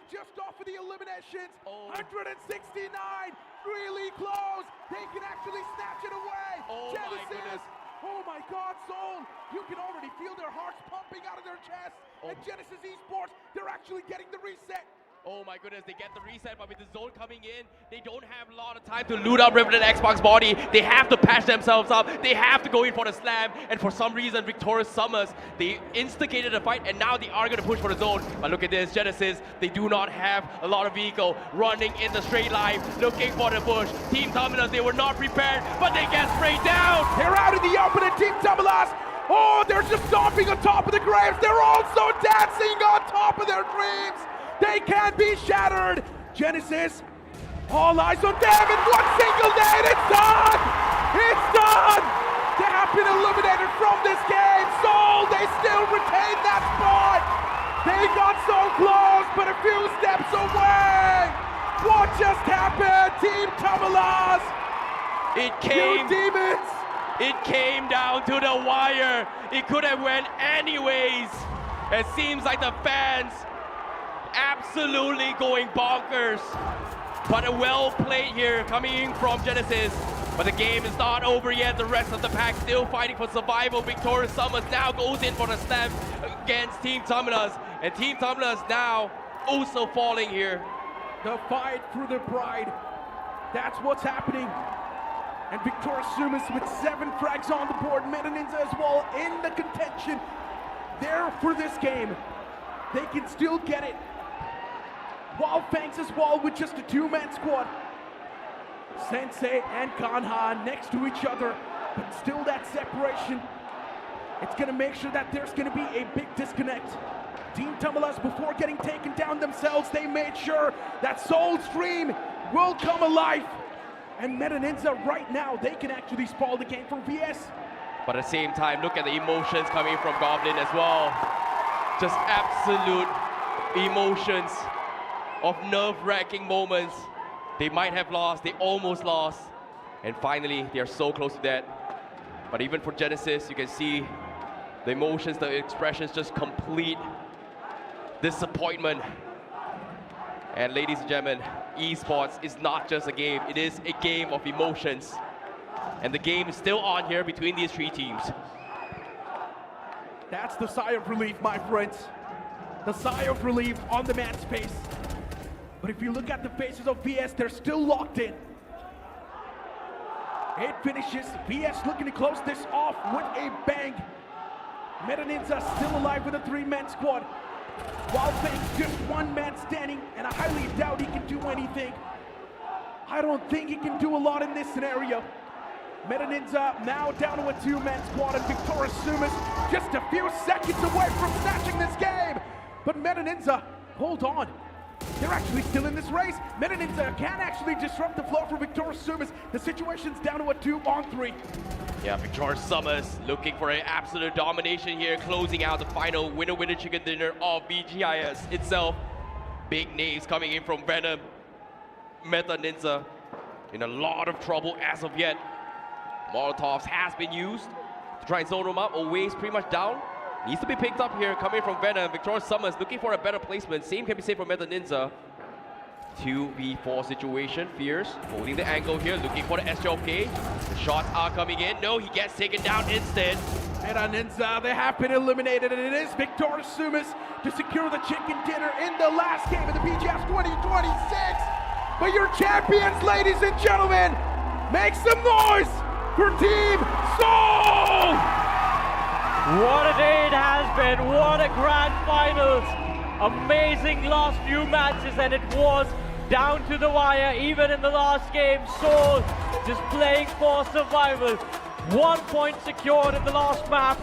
Just off of the eliminations, Oh. 169, really close. They can actually snatch it away. Oh my Genesis, goodness. oh my God, Soul, you can already feel their hearts pumping out of their chests. Oh. And Genesis Esports, they're actually getting the reset. Oh my goodness, they get the reset, but with the zone coming in, they don't have a lot of time to loot up Riven and Xbox body. They have to patch themselves up. They have to go in for the slam. And for some reason, Victorious Summers, they instigated a fight, and now they are going to push for the zone. But look at this, Genesis, they do not have a lot of vehicle running in the straight line, looking for the push. Team Dominus, they were not prepared, but they get sprayed down. They're out in the open, and Team Tamalas, oh, they're just stomping on top of the graves. They're also dancing on top of their dreams. They can't be shattered. Genesis, all eyes on them in one single day, and it's done! It's done! They have been eliminated from this game. Soul, they still retain that spot. They got so close, but a few steps away. What just happened, Team Tamalas? You demons! It came down to the wire. It could have went anyways. It seems like the fans absolutely going bonkers. But a well played here coming from Genesis. But the game is not over yet. The rest of the pack still fighting for survival. Victorious Summers now goes in for the slam against Team Dominus. And Team Dominus now also falling here. The fight for the pride. That's what's happening. And Victorious Summers with 7 frags on the board. Meta Ninja as well in the contention. There for this game. They can still get it. Wild Fangs as well with just a 2-man squad. Sensei and Kanha next to each other, but still that separation. It's gonna make sure that there's gonna be a big disconnect. Team Tamalas, before getting taken down themselves, they made sure that Soul's dream will come alive. And Meta Ninja right now, they can actually spoil the game for VS. But at the same time, look at the emotions coming from Goblin as well. Just absolute emotions of nerve-wracking moments. They might have lost, they almost lost, and finally they are so close to that. But even for Genesis, you can see the emotions, the expressions, just complete disappointment. And ladies and gentlemen, esports is not just a game, it is a game of emotions. And the game is still on here between these 3 teams. That's the sigh of relief, my friends. The sigh of relief on the man's face. But if you look at the faces of VS, they're still locked in. It finishes. VS looking to close this off with a bang. Meta Ninja still alive with a 3-man squad. Wild Fangs just 1 man standing, and I highly doubt he can do anything. I don't think he can do a lot in this scenario. Meta Ninja now down to a 2-man squad, and Victorious Summers just a few seconds away from snatching this game. But Meta Ninja, hold on. They're actually still in this race. Meta Ninja can actually disrupt the flow for Victorious Summers. The situation's down to a 2-on-3. Yeah, Victorious Summers looking for an absolute domination here, closing out the final winner chicken dinner of Bgis itself. Big names coming in from Venom. Meta Ninja in a lot of trouble as of yet. Molotovs has been used to try and zone them up. Always pretty much down. Needs to be picked up here, coming from Venom. Victorious Summers looking for a better placement. Same can be said for Meta Ninja. 2v4 situation. Fierce holding the angle here, looking for the SJP. The shots are coming in. No, he gets taken down instead. Meta Ninja, they have been eliminated, and it is Victorious Summers to secure the chicken dinner in the last game of the BGS 2026. But your champions, ladies and gentlemen, make some noise for Team Soul! What a day it has been, what a grand finals. Amazing last few matches, and it was down to the wire. Even in the last game, Soul just playing for survival. 1 point secured in the last map,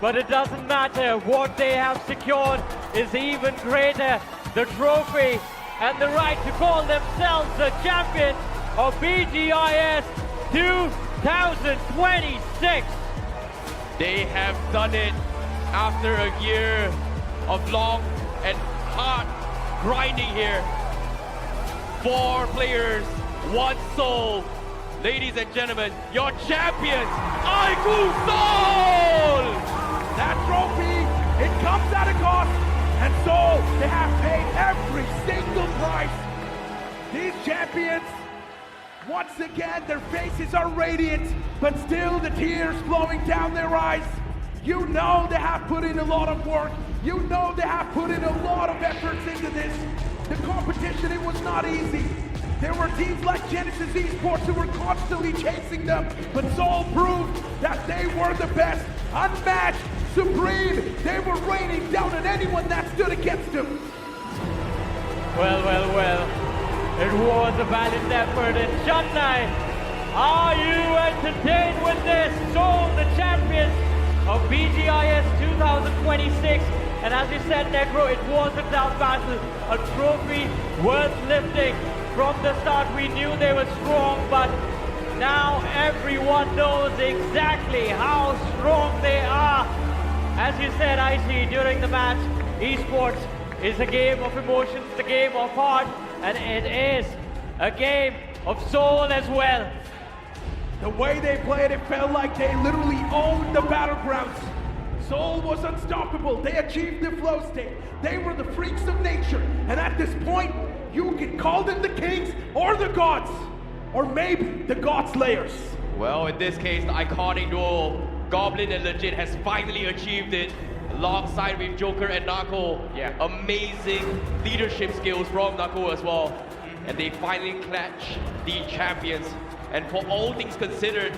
but it doesn't matter. What they have secured is even greater. The trophy and the right to call themselves the champions of BGIS 2026. They have done it after a year of long and hard grinding here. 4 players, 1 soul. Ladies and gentlemen, your champions, Aigu Soul! That trophy, it comes at a cost, And Seoul, they have paid every single price. These champions, once again, their faces are radiant, but still the tears flowing down their eyes. You know they have put in a lot of work. You know they have put in a lot of efforts into this. The competition, it was not easy. There were teams like Genesis Esports who were constantly chasing them, but Seoul proved that they were the best, unmatched, supreme. They were raining down on anyone that stood against them. Well. It was a valiant effort, and Chennai, are you entertained with this? Seoul, the champions of BGIS 2026. And as you said, Necro, it was a tough battle, a trophy worth lifting. From the start, we knew they were strong, but now everyone knows exactly how strong they are. As you said, Icy, during the match, esports is a game of emotions, the game of heart, and it is a game of soul as well. The way they played, it felt like they literally owned the battlegrounds. Seoul was unstoppable. They achieved the flow state. They were the freaks of nature. And at this point, you can call them the kings or the gods, or maybe the god slayers. Well, in this case, the iconic duo, Goblin and Legit, has finally achieved it. Alongside with Joker and Nako. Yeah. Amazing leadership skills from Nako as well. And they finally clutch the champions. And for all things considered,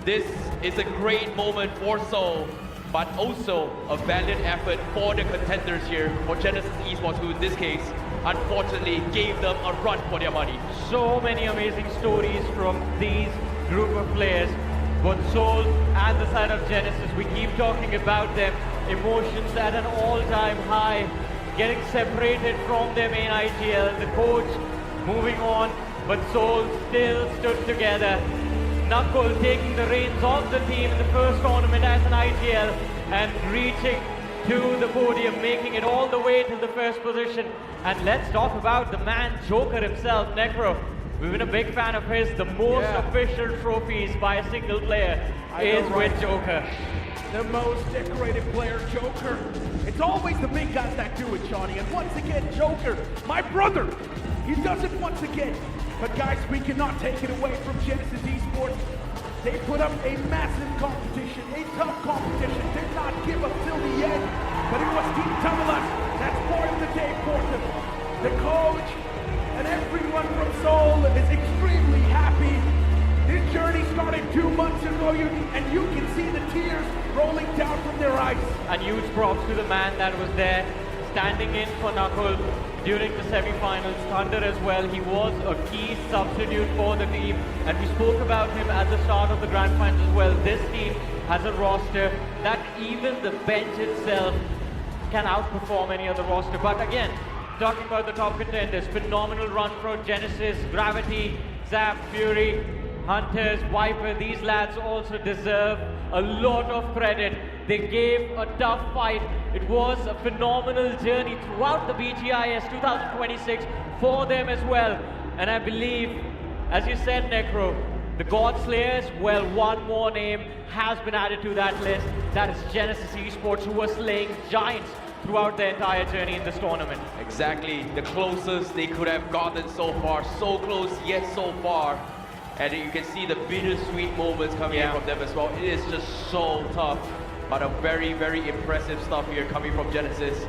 this is a great moment for Seoul, but also a valiant effort for the contenders here, for Genesis Esports, who in this case, unfortunately gave them a run for their money. So many amazing stories from these group of players. Both Seoul and the side of Genesis, we keep talking about them. Emotions at an all-time high, getting separated from their main IGL, the coach moving on, but Seoul still stood together. Knuckle taking the reins of the team in the first tournament as an IGL and reaching to the podium, making it all the way to the first position. And let's talk about the man Joker himself, Necro. We've been a big fan of his. The most official trophies by a single player is with Joker. The most decorated player, Joker. It's always the big guys that do it, Johnny. And once again, Joker, my brother, he does it once again. But guys, we cannot take it away from Genesis Esports. They put up a massive competition, a tough competition, did not give up till the end. But it was Team Tamalas that spoiled the day for them. The coach and everyone from Seoul is extremely happy. This journey started 2 months ago, and you can see the tears rolling down from their eyes. And huge props to the man that was there, standing in for Knuckle during the semi-finals. Thunder as well, he was a key substitute for the team, and we spoke about him at the start of the grand finals as well. This team has a roster that even the bench itself can outperform any other roster. But again, talking about the top contenders, phenomenal run from Genesis, Gravity, Zap, Fury, Hunters, Viper. These lads also deserve a lot of credit. They gave a tough fight. It was a phenomenal journey throughout the BGIS 2026 for them as well. And I believe, as you said, Necro, the God Slayers, well, one more name has been added to that list. That is Genesis Esports, who was slaying giants throughout their entire journey in this tournament. Exactly, the closest they could have gotten so far. So close, yet so far. And you can see the bittersweet moments coming in from them as well. It is just so tough, but a very, very impressive stuff here coming from Genesis.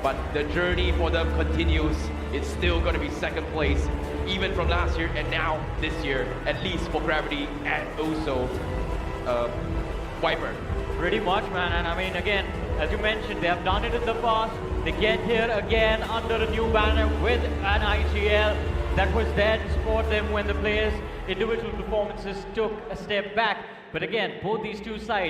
But the journey for them continues. It's still going to be second place, even from last year and now this year, at least for Gravity and also Viper. Pretty much, man. And I mean, again, as you mentioned, they have done it in the past. They get here again under a new banner with an IGL that was there to support them when the players' individual performances took a step back. But again, both these two sides